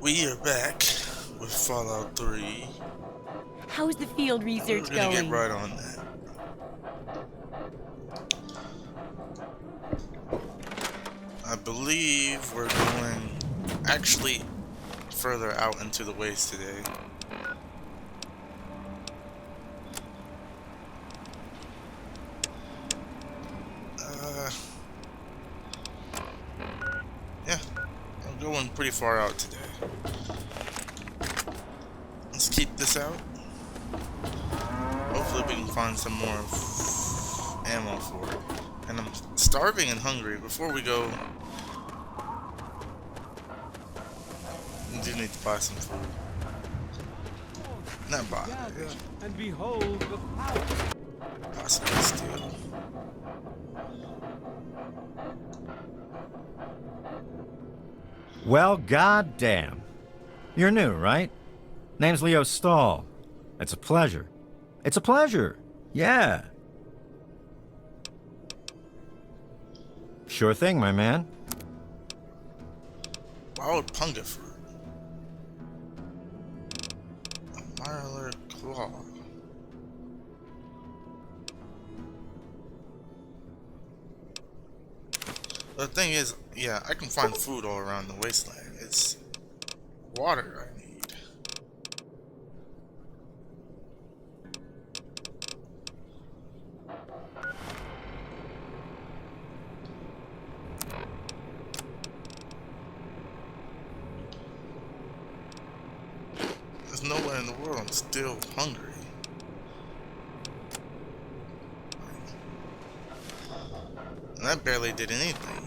We are back with Fallout 3. How's the field We're research gonna get going? right on that. I believe we're going actually further out into the waste today. Yeah, I'm going pretty far out today. Let's keep this out. Hopefully we can find some more ammo for it. And I'm starving and hungry. Before we go, we do need to buy some food. Not buy. And behold the power. Possibly steal. Well, goddamn. You're new, right? Name's Leo Stahl. It's a pleasure. It's a pleasure. Yeah. Sure thing, my man. Wild punga fruit. A Mylar claw. The thing is, yeah, I can find food all around the wasteland. It's water I need. There's nowhere in the world I'm still hungry. And that barely did anything.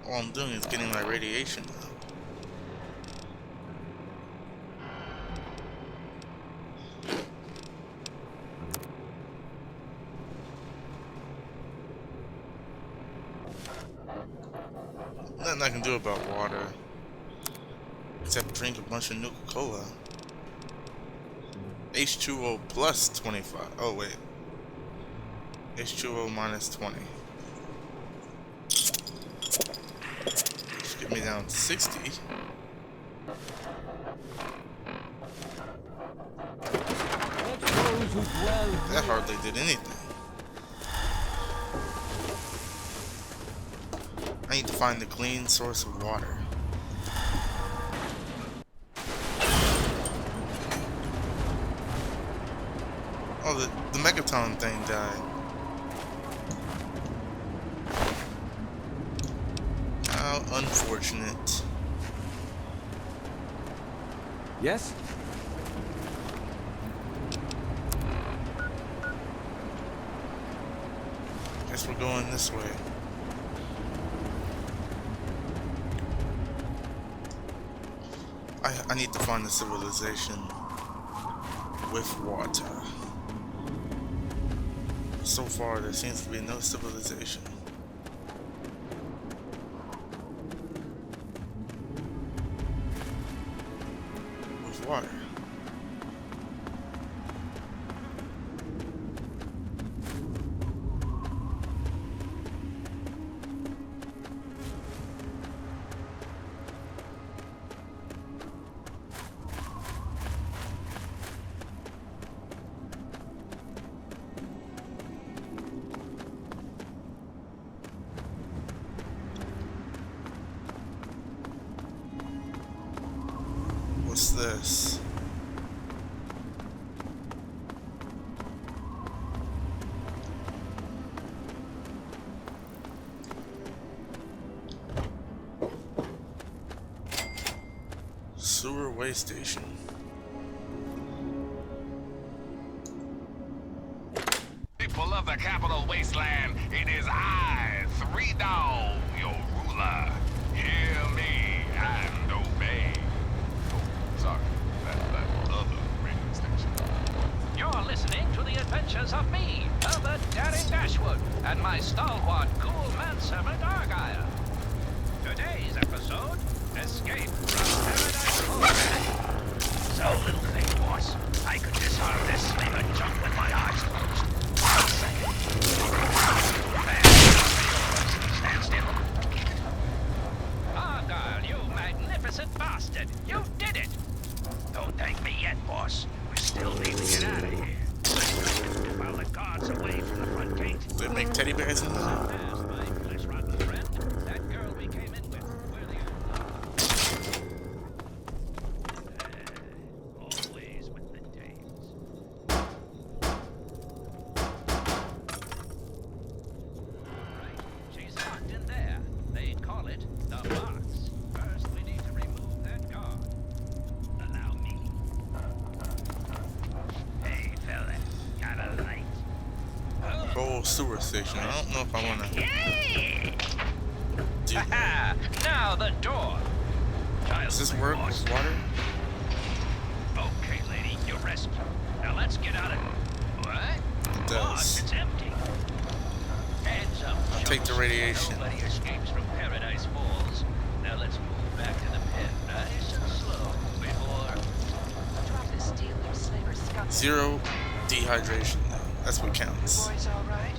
All I'm doing is getting my radiation up. Nothing I can do about water. Except drink a bunch of Nuka-Cola. H2O plus 25. Oh wait. H2O minus 20. Just get me down to 60. That hardly did anything. I need to find the clean source of water. Oh, the Megaton thing died. How unfortunate. Yes? Guess we're going this way. I need to find a civilization with water. So far, there seems to be no civilization. With water. What's this? Sewer waste station. People of the capital wasteland, it is I, Three Dog, your ruler. Hear me and obey. Sorry, that other radio station. You're listening to the adventures of me, Herbert Daring Dashwood, and my stalwart ghoul manservant Argyle. Today's episode, Escape from Paradise Hotel. So, little thing, boss, I could disarm this slinger junk with my eyes closed. 1 second. Stand still. Argyle, you acid bastard! You did it! Don't thank me yet, boss. We still need to get out of here. While the guards away from the front gate. They make teddy bears in there? There's my flesh rotten friend. That girl we came in with. Where the always with the dames. Right, she's locked in there. They call it the box. First, we need to remove that guard. Allow me. Hey, fella, got a light? Whole sewer station. I don't know if I want to do that. Ha! Now the door. Does this work with water? Okay, lady, you're rescued. Now let's get out of here. What? It does. It's empty. Hands up. I'll take the radiation. Nobody escapes from Paradise Falls. Now let's move back to the pen, nice and slow, before. Drop the steel or slaver scum. Zero dehydration. That's what counts. Boys all right?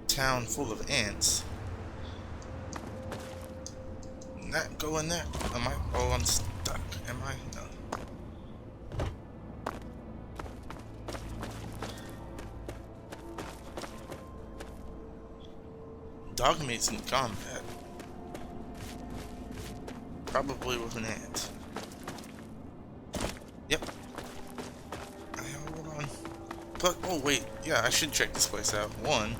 Town full of ants. Not go in there. Am I? Oh, I'm stuck. Am I? No. Dog meat's in combat. Probably with an ant. Yep. Hold on. But, oh wait, yeah, I should check this place out. One.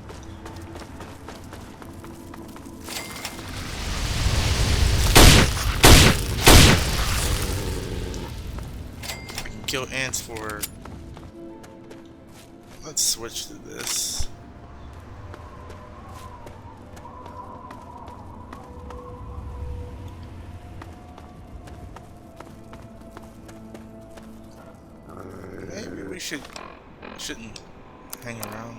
Kill ants for. Let's switch to this. Maybe we shouldn't hang around.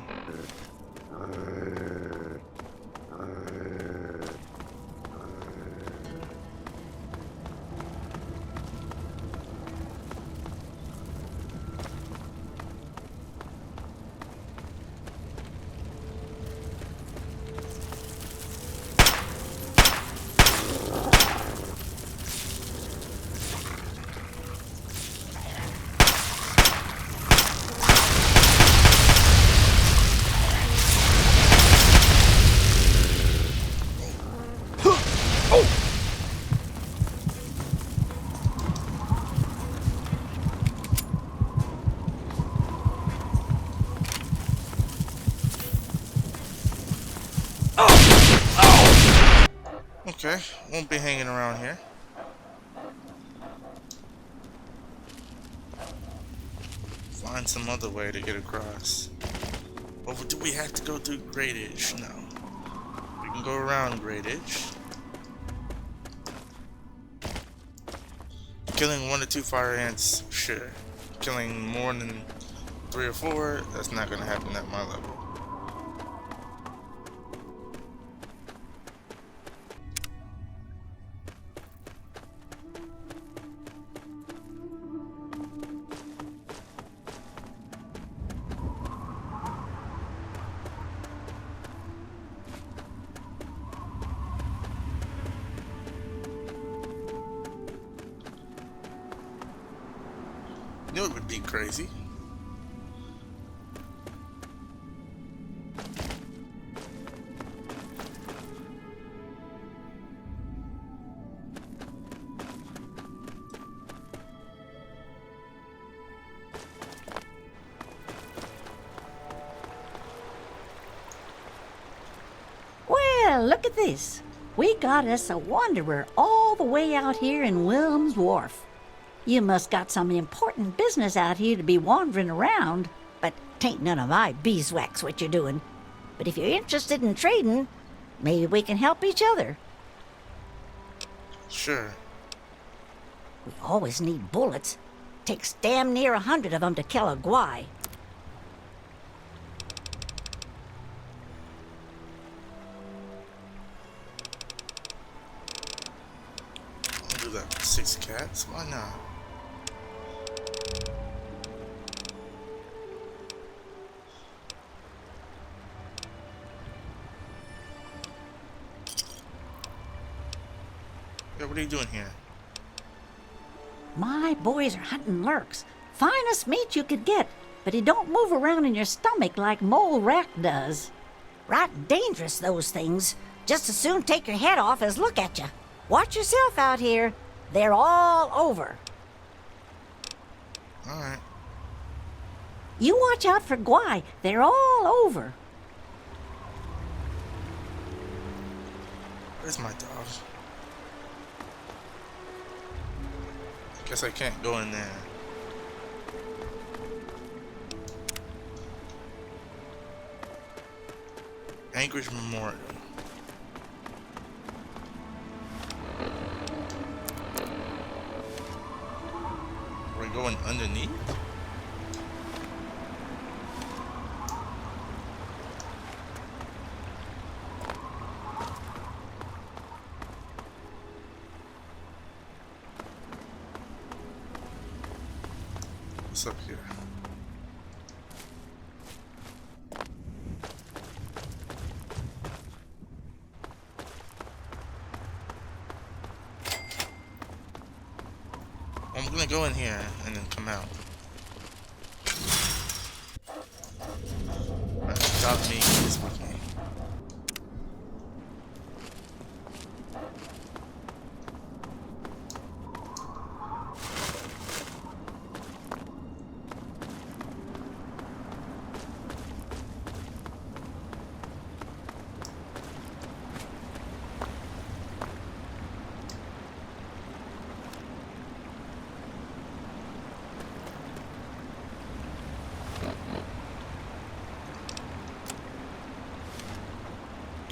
Okay, won't be hanging around here. Find some other way to get across. Or do we have to go through Great Edge? No. We can go around Great Edge. Killing 1 to 2 fire ants, sure. Killing more than 3 or 4, that's not gonna happen at my level. Knew it would be crazy. Well, look at this. We got us a wanderer all the way out here in Wilm's Wharf. You must got some important business out here to be wandering around, but 'tain't none of my beeswax what you're doing. But if you're interested in trading, maybe we can help each other. Sure. We always need bullets. Takes damn near 100 of them to kill a guy. 6 cats? Why not? Yeah, what are you doing here? My boys are hunting lurks. Finest meat you could get, but it don't move around in your stomach like mole rat does. Right dangerous, those things. Just as soon take your head off as look at you. Watch yourself out here. They're all over. Alright. You watch out for Guai. They're all over. Where's my dog? Guess I can't go in there. Anchorage Memorial. We're going underneath? What's up here? I'm gonna go in here and then come out. Stop me is with me.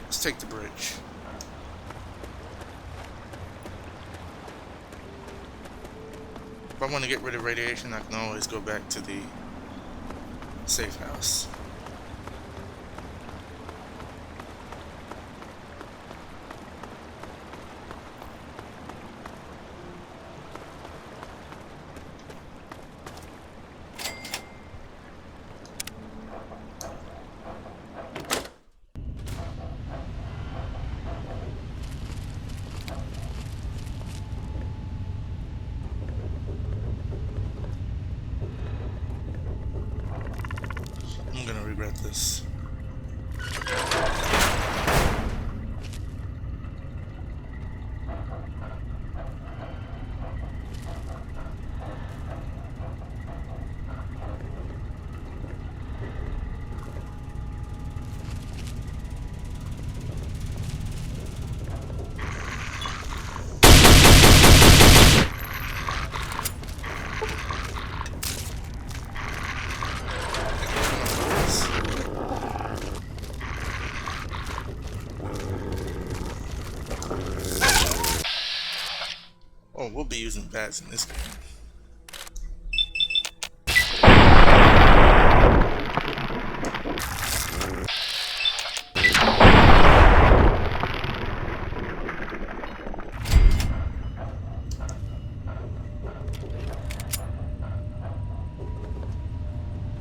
Let's take the bridge. If I want to get rid of radiation, I can always go back to the safe house. I'm gonna regret this. Oh, we'll be using bats in this game.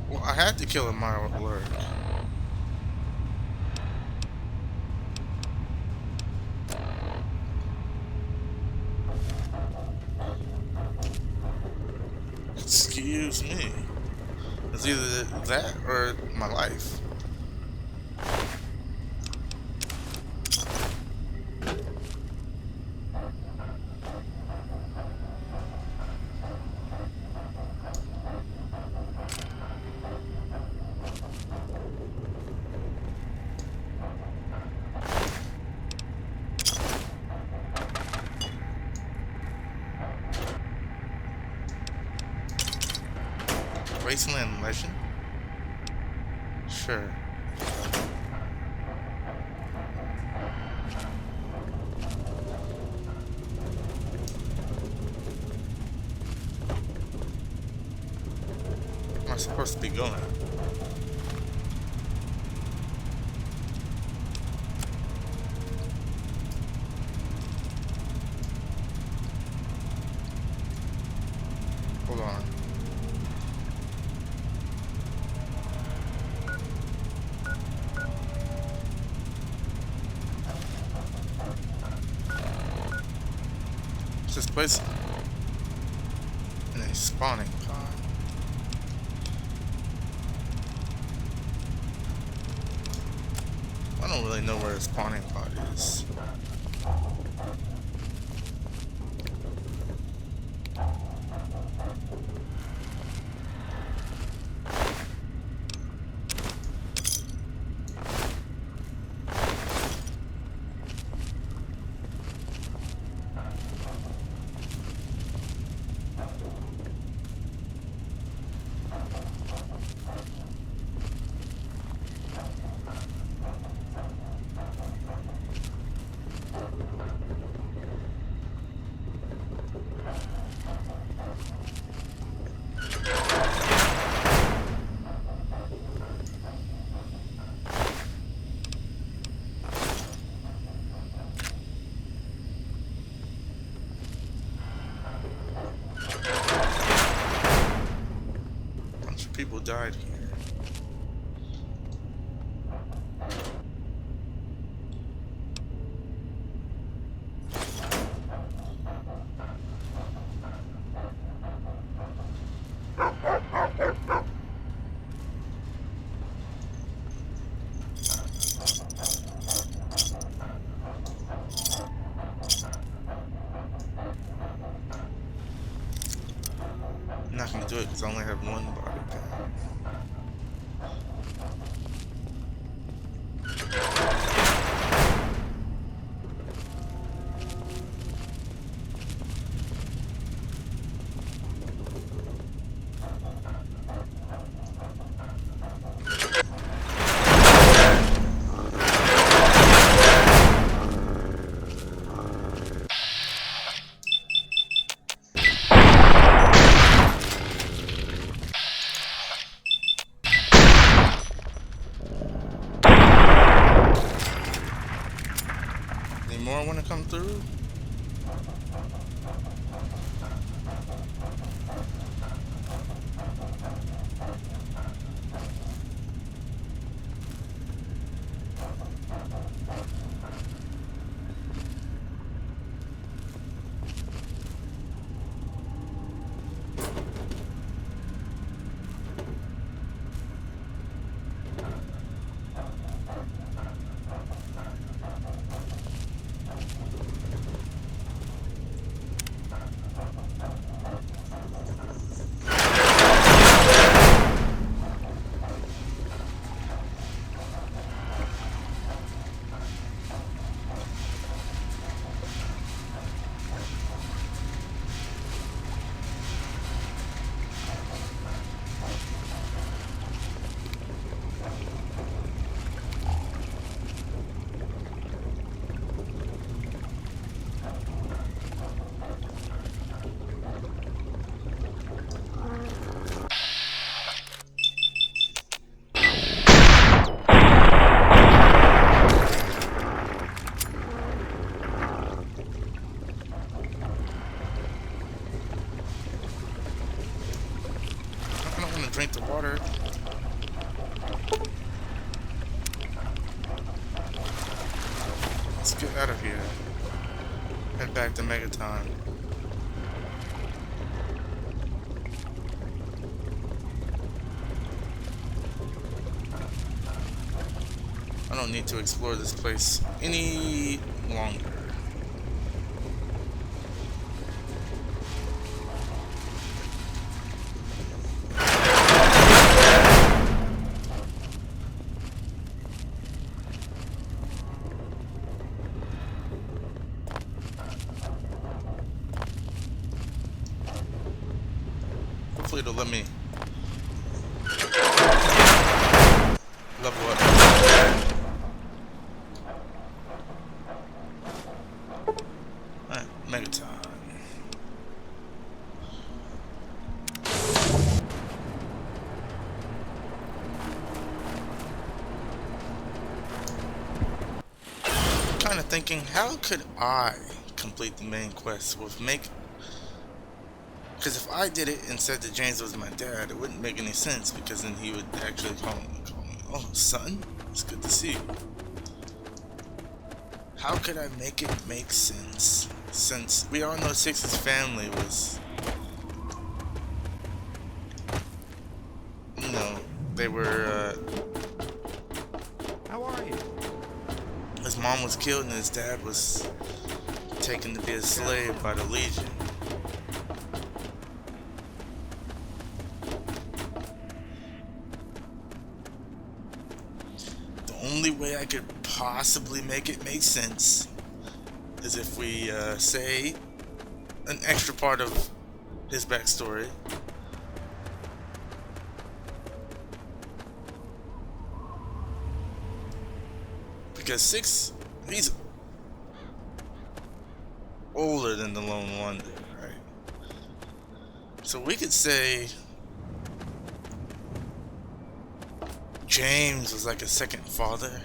Well, I had to kill a mild alert. Excuse me. It's either that or my life. Wasteland Legend? Sure. Where am I supposed to be going? this place in a spawning pod. I don't really know where a spawning pod is. People died here. I'm not gonna do it because I only have one body pack. Any more want to come through? Drink the water. Let's get out of here. Head back to Megaton. I don't need to explore this place any longer. Hopefully it'll let me level up. Alright, Megaton. Kinda thinking, how could I complete the main quest with because if I did it and said that James was my dad, it wouldn't make any sense, because then he would actually call me, oh, son, it's good to see you. How could I make it make sense? since we all know Six's family was, you know, they were, How are you? his mom was killed and his dad was taken to be a slave by the Legion. The only way I could possibly make it make sense is if we say an extra part of his backstory. Because Six, he's older than the Lone Wonder, right? So we could say James was like a second father.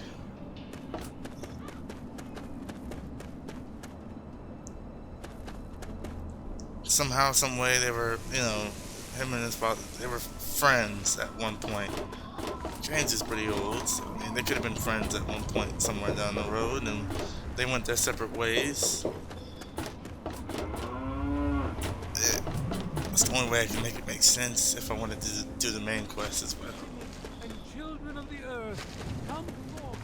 Somehow, some way, they were, you know, him and his father, they were friends at one point. James is pretty old, so I mean, they could have been friends at one point somewhere down the road, and they went their separate ways. That's the only way I can make it make sense if I wanted to do the main quest as well. And children of the earth, come forth.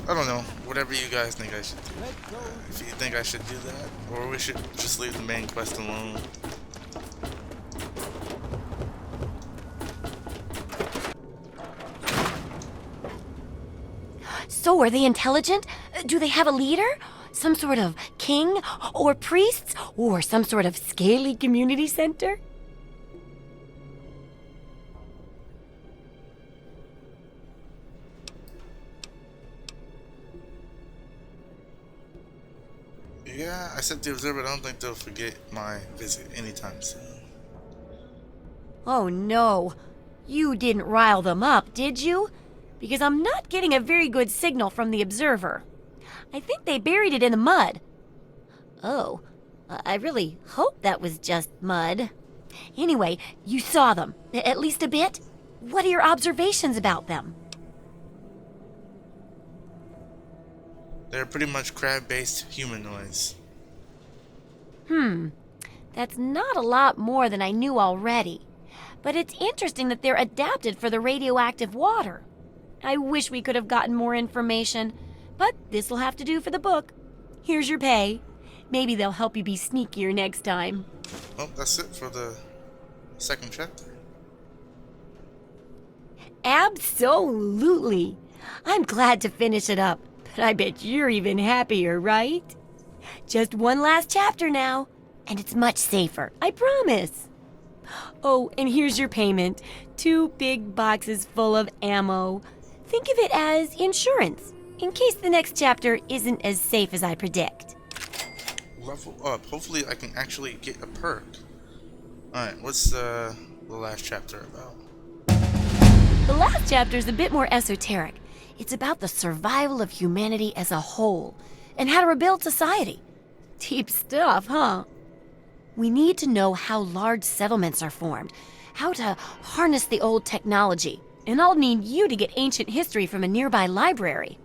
I don't know. Whatever you guys think I should do. Let go. If you think I should do that, or we should just leave the main quest alone. So, are they intelligent? Do they have a leader? Some sort of king? Or priests? Or some sort of scaly community center? Yeah, I said the observer, but I don't think they'll forget my visit anytime soon. Oh no. You didn't rile them up, did you? Because I'm not getting a very good signal from the observer. I think they buried it in the mud. Oh, I really hope that was just mud. Anyway, you saw them, at least a bit? What are your observations about them? They're pretty much crab-based humanoids. That's not a lot more than I knew already. But it's interesting that they're adapted for the radioactive water. I wish we could have gotten more information, but this'll have to do for the book. Here's your pay. Maybe they'll help you be sneakier next time. Well, that's it for the second chapter. Absolutely. I'm glad to finish it up, but I bet you're even happier, right? Just one last chapter now, and it's much safer, I promise. Oh, and here's your payment. 2 big boxes full of ammo. Think of it as insurance, in case the next chapter isn't as safe as I predict. Level up. Hopefully I can actually get a perk. Alright, what's the last chapter about? The last chapter is a bit more esoteric. It's about the survival of humanity as a whole, and how to rebuild society. Deep stuff, huh? We need to know how large settlements are formed, how to harness the old technology, and I'll need you to get ancient history from a nearby library.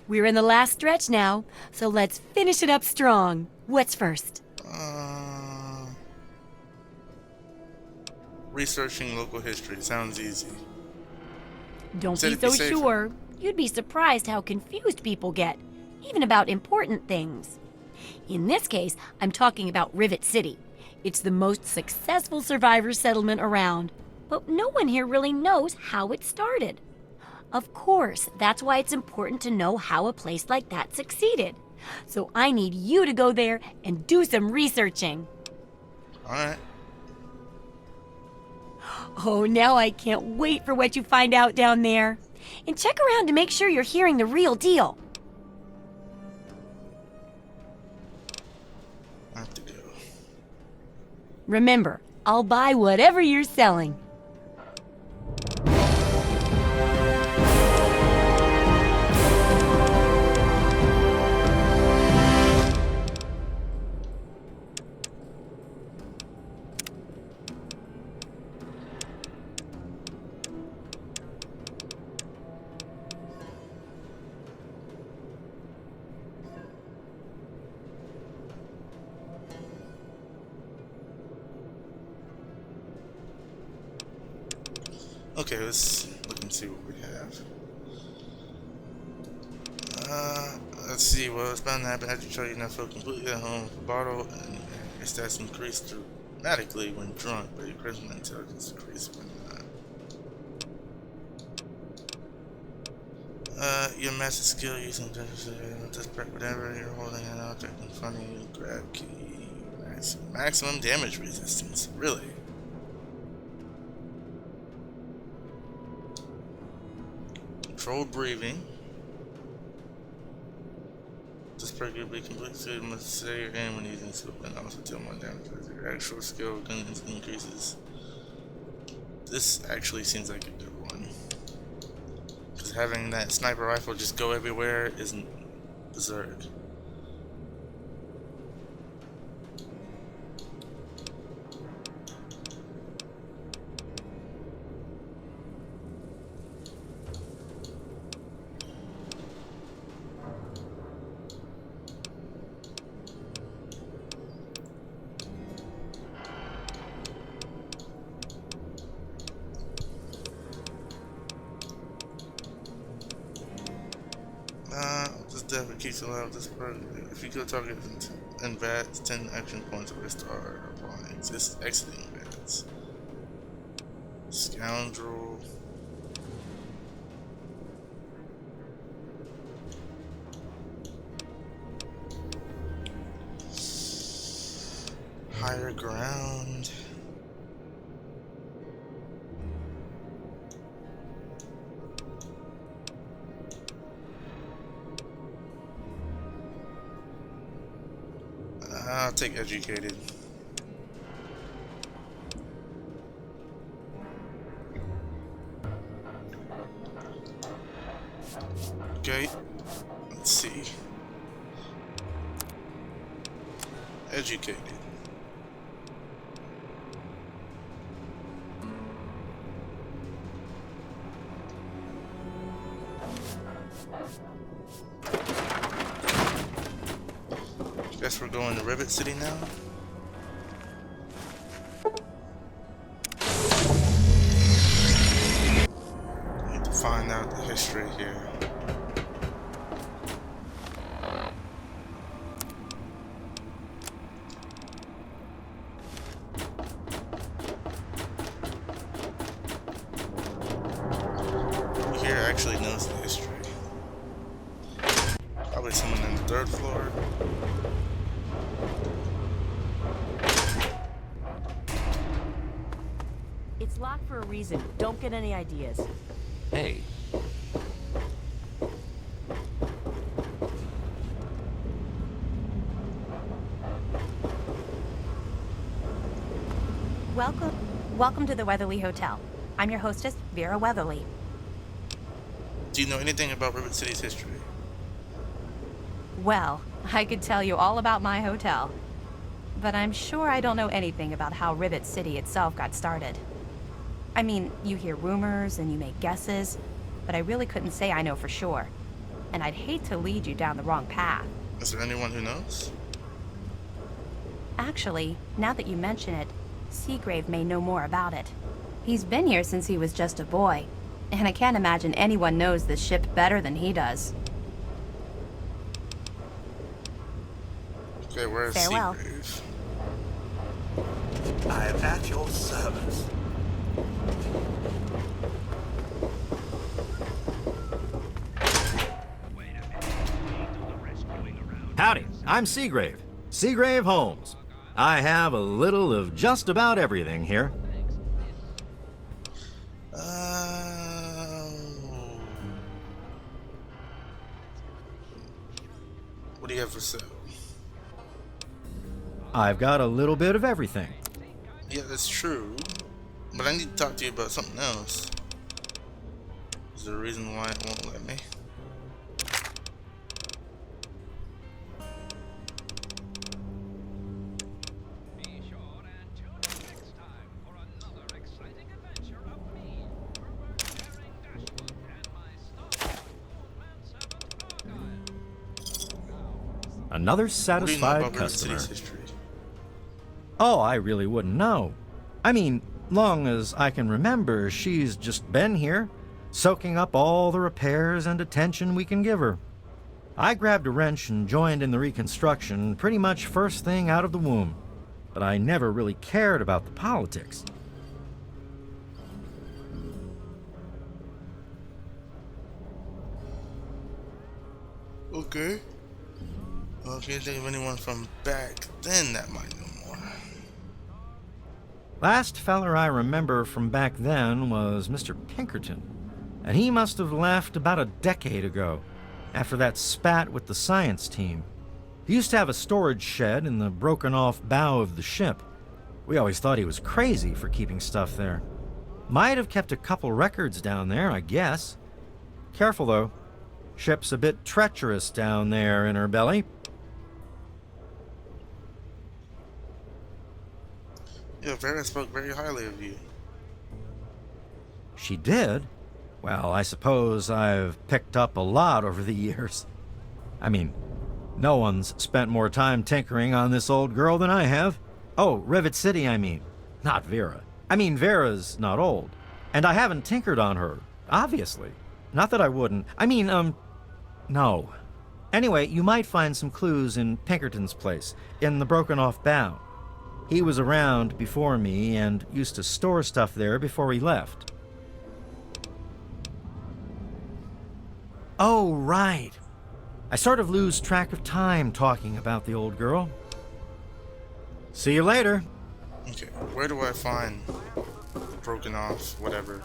We're in the last stretch now, so let's finish it up strong. What's first? Researching local history. Sounds easy. Don't Said be it'd be so safer. sure. You'd be surprised how confused people get, even about important things. In this case, I'm talking about Rivet City. It's the most successful survivor settlement around, but no one here really knows how it started. Of course, that's why it's important to know how a place like that succeeded. So I need you to go there and do some researching. Alright. Oh, now I can't wait for what you find out down there. And check around to make sure you're hearing the real deal. I have to go. Remember, I'll buy whatever you're selling. Okay, let's look and see what we have. Let's see. Well, it's bound to happen after you try to not feel completely at home with a bottle, and your stats increase dramatically when drunk, but your charisma intelligence decreases when not. Your master skill using this perk whenever you're holding an object in front of you, grab key, maximum damage resistance. Really? Controlled breathing. This perk will be completely must say your aim when using this weapon, also deal more damage as your actual skill gun increases. This actually seems like a good one. Because having that sniper rifle just go everywhere isn't berserk. This definitely keeps alive this perk. If you kill targets in bats, 10 action points of restore upon exiting bats. Scoundrel. Higher ground. I'll take educated. Okay, let's see. Educated. Guess we're going to Rivet City now. Need to find out the history here. Who here actually knows the history? Probably someone on the 3rd floor. It's locked for a reason. Don't get any ideas. Hey, Welcome to the Weatherly Hotel. I'm your hostess, Vera Weatherly. Do you know anything about Rivet City's history? Well, I could tell you all about my hotel, but I'm sure I don't know anything about how Rivet City itself got started. I mean, you hear rumors and you make guesses, but I really couldn't say I know for sure. And I'd hate to lead you down the wrong path. Is there anyone who knows? Actually, now that you mention it, Seagrave may know more about it. He's been here since he was just a boy, and I can't imagine anyone knows this ship better than he does. Okay, where's Farewell. Seagrave? I am at your service. Howdy, I'm Seagrave. Seagrave Holmes. I have a little of just about everything here. What do you have for sale? I've got a little bit of everything. Yeah, that's true. But I need to talk to you about something else. Is there a reason why it won't let me? Be sure and tune in next time for another exciting adventure of me, Herbert Daring Dashwood, and my stalwart cool manservant Argyle. Another What do you know satisfied about Rivet customer. City's history? Oh, I really wouldn't know. I mean, long as I can remember, she's just been here, soaking up all the repairs and attention we can give her. I grabbed a wrench and joined in the reconstruction pretty much first thing out of the womb, but I never really cared about the politics. Okay. Well, if you can think of anyone from back then that might know more. Last feller I remember from back then was Mr. Pinkerton, and he must have left about a decade ago, after that spat with the science team. He used to have a storage shed in the broken-off bow of the ship. We always thought he was crazy for keeping stuff there. Might have kept a couple records down there, I guess. Careful, though. Ship's a bit treacherous down there in her belly. Yeah, Vera spoke very highly of you. She did? Well, I suppose I've picked up a lot over the years. I mean, no one's spent more time tinkering on this old girl than I have. Oh, Rivet City, I mean. Not Vera. I mean, Vera's not old. And I haven't tinkered on her, obviously. Not that I wouldn't. I mean, no. Anyway, you might find some clues in Pinkerton's place, in the broken-off bow. He was around before me and used to store stuff there before he left. Oh, right. I sort of lose track of time talking about the old girl. See you later. Okay, where do I find the broken off, whatever?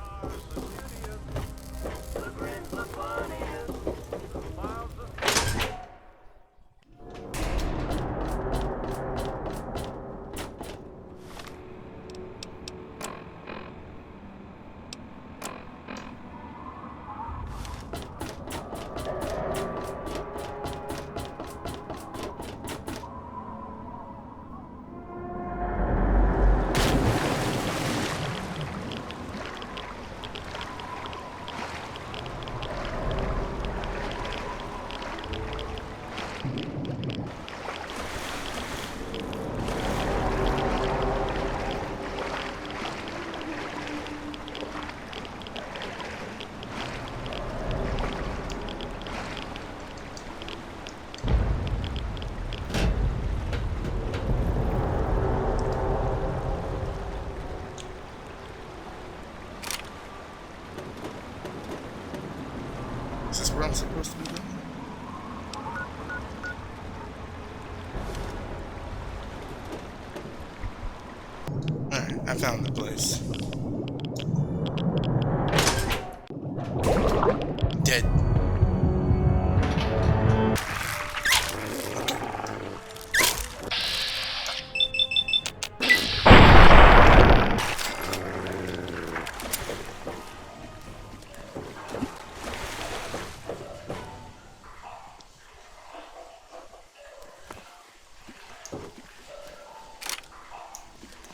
Is this where I'm supposed to be going? Alright, I found the place. Dead.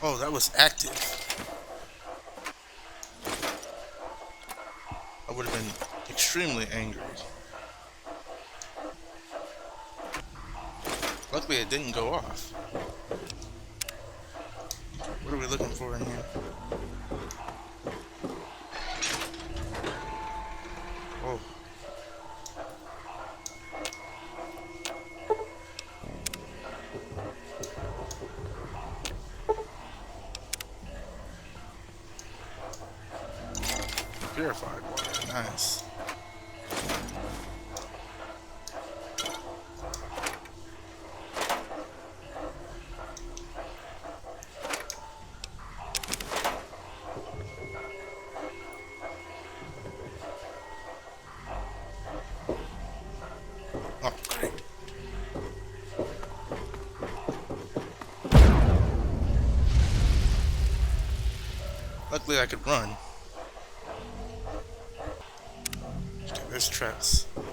Oh, that was active. I would have been extremely angry. Luckily, it didn't go off. What are we looking for in here? Oh. Purified water, nice. Oh, great. Luckily I could run. Okay, there's traps everywhere.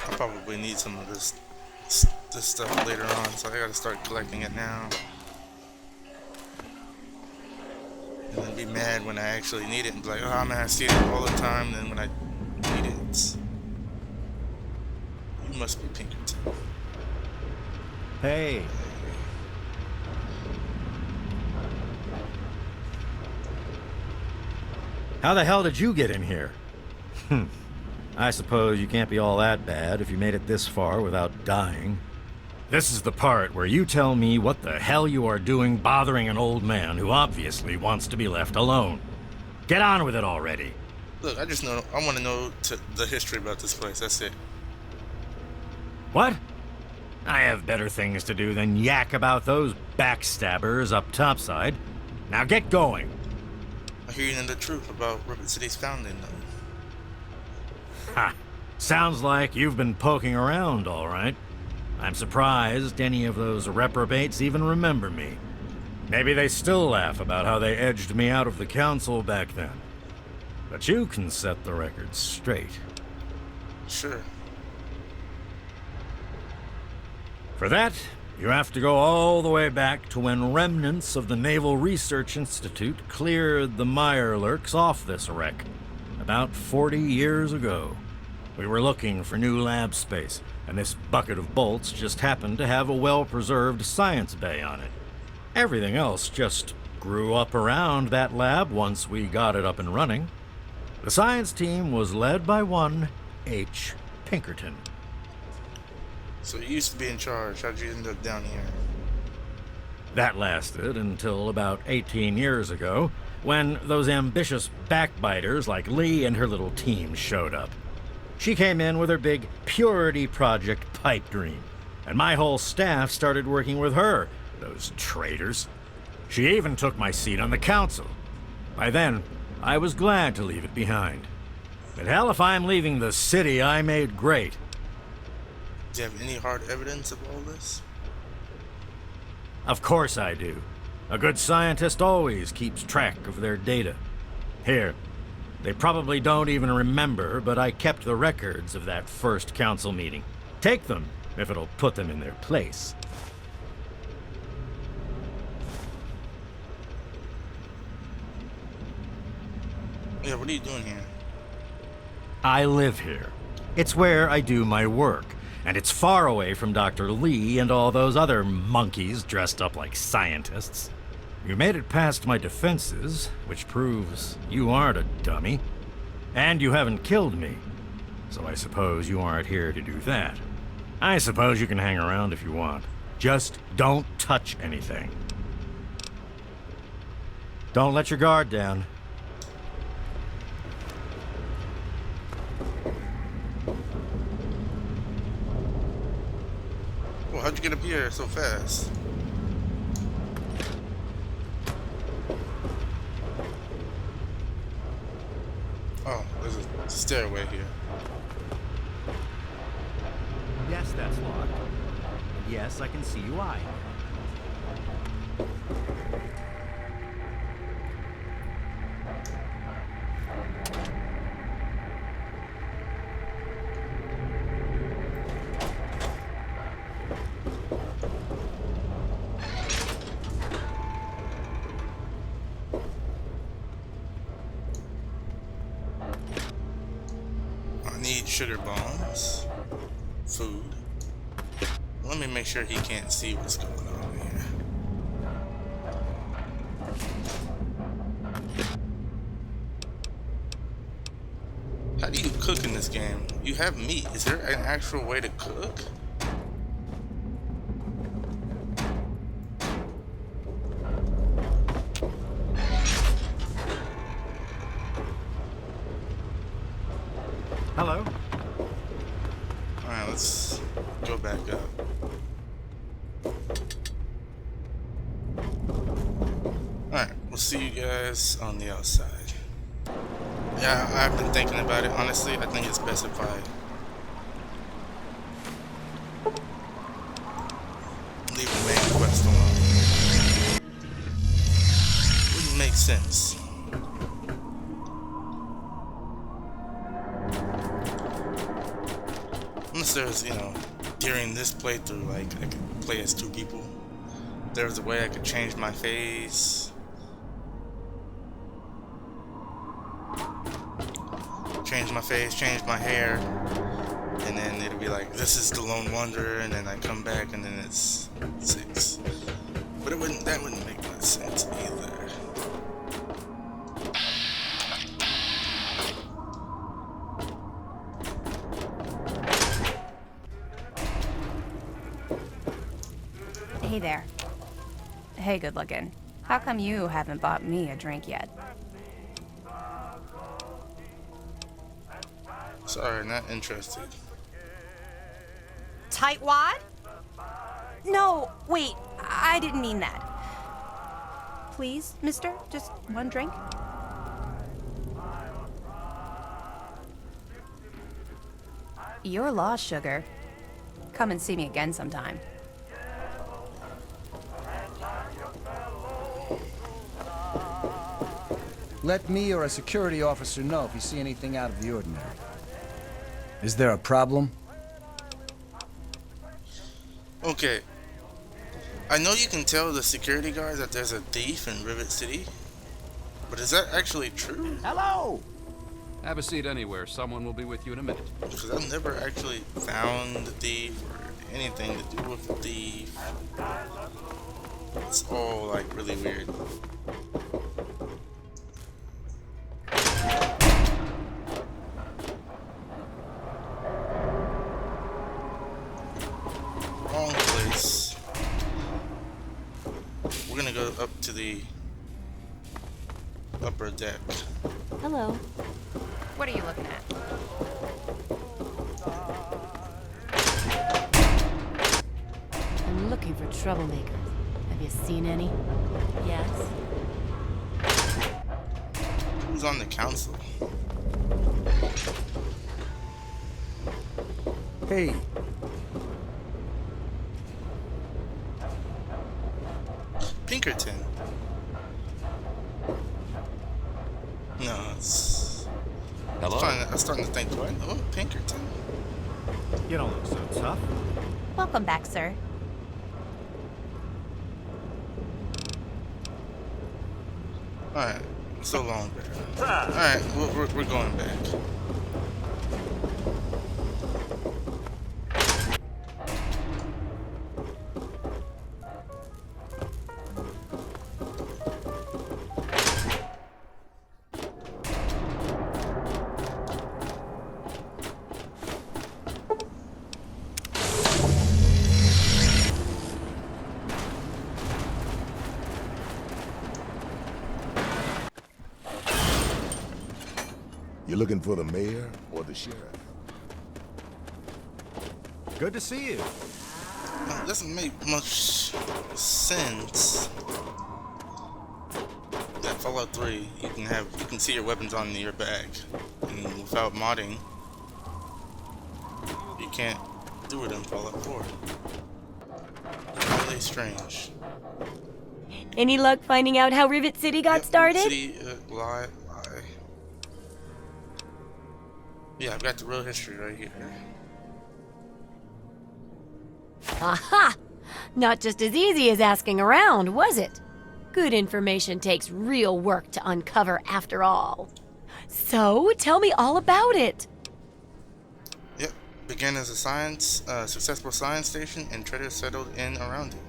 I probably need some of this stuff later on, so I gotta start collecting it now. And then be mad when I actually need it and be like, oh man, I see it all the time, and then when I need it, it's... You must be Pinkerton. Hey. How the hell did you get in here? I suppose you can't be all that bad if you made it this far without dying. This is the part where you tell me what the hell you are doing bothering an old man who obviously wants to be left alone. Get on with it already. Look, I want to know the history about this place, that's it. What? I have better things to do than yak about those backstabbers up topside. Now get going. I hear you know the truth about Rivet City's founding, though. Ha! Sounds like you've been poking around, all right. I'm surprised any of those reprobates even remember me. Maybe they still laugh about how they edged me out of the council back then. But you can set the record straight. Sure. For that, you have to go all the way back to when remnants of the Naval Research Institute cleared the Mirelurks off this wreck, about 40 years ago. We were looking for new lab space, and this bucket of bolts just happened to have a well-preserved science bay on it. Everything else just grew up around that lab once we got it up and running. The science team was led by one H. Pinkerton. So you used to be in charge. How'd you end up down here? That lasted until about 18 years ago, when those ambitious backbiters like Lee and her little team showed up. She came in with her big Purity Project pipe dream, and my whole staff started working with her, those traitors. She even took my seat on the council. By then, I was glad to leave it behind. But hell if I'm leaving the city I made great. Do you have any hard evidence of all this? Of course I do. A good scientist always keeps track of their data. Here, they probably don't even remember, but I kept the records of that first council meeting. Take them, if it'll put them in their place. Yeah, what are you doing here? I live here. It's where I do my work, and it's far away from Dr. Lee and all those other monkeys dressed up like scientists. You made it past my defenses, which proves you aren't a dummy. And you haven't killed me, so I suppose you aren't here to do that. I suppose you can hang around if you want. Just don't touch anything. Don't let your guard down. Well, how'd you get up here so fast? Oh, there's a stairway here. Yes, that's locked. Yes, I can see you eyeing. I need sugar bombs, food. Let me make sure he can't see what's going on here. How do you cook in this game? You have meat. Is there an actual way to cook? Hello? Alright, let's go back up. Alright, we'll see you guys on the outside. Yeah, I've been thinking about it. Honestly, I think it's best if I leave the main quest alone. Wouldn't make sense. I'm Unless there's, during this playthrough, like, I could play as 2 people. There was a way I could change my face. Change my face, change my hair. And then it'll be like, this is the Lone Wanderer, and then I come back and then it's 6. But that wouldn't make much sense either. Hey there. Hey, good looking. How come you haven't bought me a drink yet? Sorry, not interested. Tightwad? No, wait, I didn't mean that. Please, mister, just one drink? You're lost, sugar. Come and see me again sometime. Let me or a security officer know if you see anything out of the ordinary. Is there a problem? Okay. I know you can tell the security guards that there's a thief in Rivet City, but is that actually true? Hello! Have a seat anywhere. Someone will be with you in a minute. Because I've never actually found the thief or anything to do with the thief. It's all like really weird. Wrong place. We're gonna go up to the upper deck. Hello. What are you looking at? I'm looking for troublemakers. Have you seen any? Yes. Who's on the council? Hey, Pinkerton. No, it's. Hello? I'm starting to think, do I know Pinkerton? You don't look so tough. Welcome back, sir. Alright, so long, bear. Alright, we're going back. You looking for the mayor or the sheriff? Good to see you. It doesn't make much sense that Fallout 3 you can see your weapons on your bag, and without modding you can't do it in Fallout 4. Really strange. Any luck finding out how Rivet City got started? Rivet City, lie. Yeah, I've got the real history right here. Aha! Not just as easy as asking around, was it? Good information takes real work to uncover after all. So, tell me all about it. Yep, began as a successful science station, and traders settled in around it.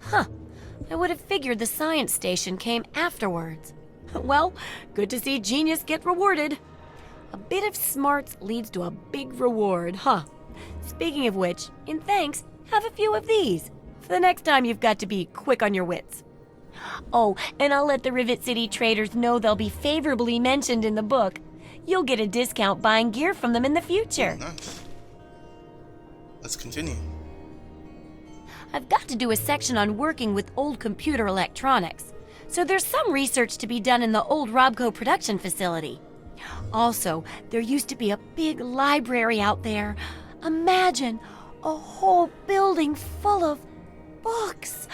Huh. I would have figured the science station came afterwards. Well, good to see genius get rewarded. A bit of smarts leads to a big reward, huh? Speaking of which, in thanks, have a few of these for the next time you've got to be quick on your wits. Oh, and I'll let the Rivet City traders know they'll be favorably mentioned in the book. You'll get a discount buying gear from them in the future. Oh, nice. Let's continue. I've got to do a section on working with old computer electronics, so there's some research to be done in the old Robco production facility. Also, there used to be a big library out there. Imagine a whole building full of books.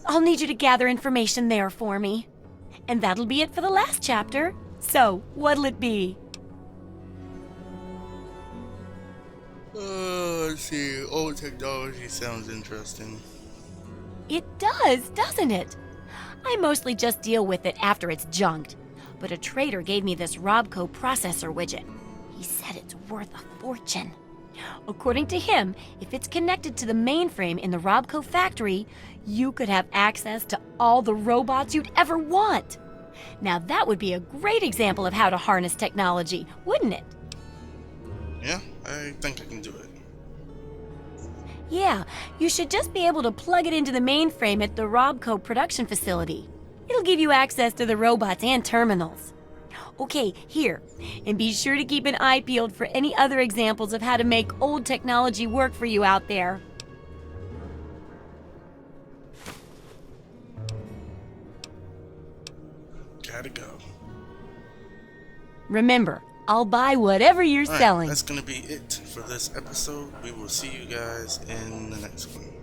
I'll need you to gather information there for me. And that'll be it for the last chapter. So, what'll it be? let's see. Old technology sounds interesting. It does, doesn't it? I mostly just deal with it after it's junked. But a trader gave me this Robco processor widget. He said it's worth a fortune. According to him, if it's connected to the mainframe in the Robco factory, you could have access to all the robots you'd ever want. Now that would be a great example of how to harness technology, wouldn't it? Yeah, I think I can do it. Yeah, you should just be able to plug it into the mainframe at the Robco production facility. It'll give you access to the robots and terminals. Okay, here. And be sure to keep an eye peeled for any other examples of how to make old technology work for you out there. Gotta go. Remember, I'll buy whatever you're All right, selling. that's gonna be it for this episode. We will see you guys in the next one.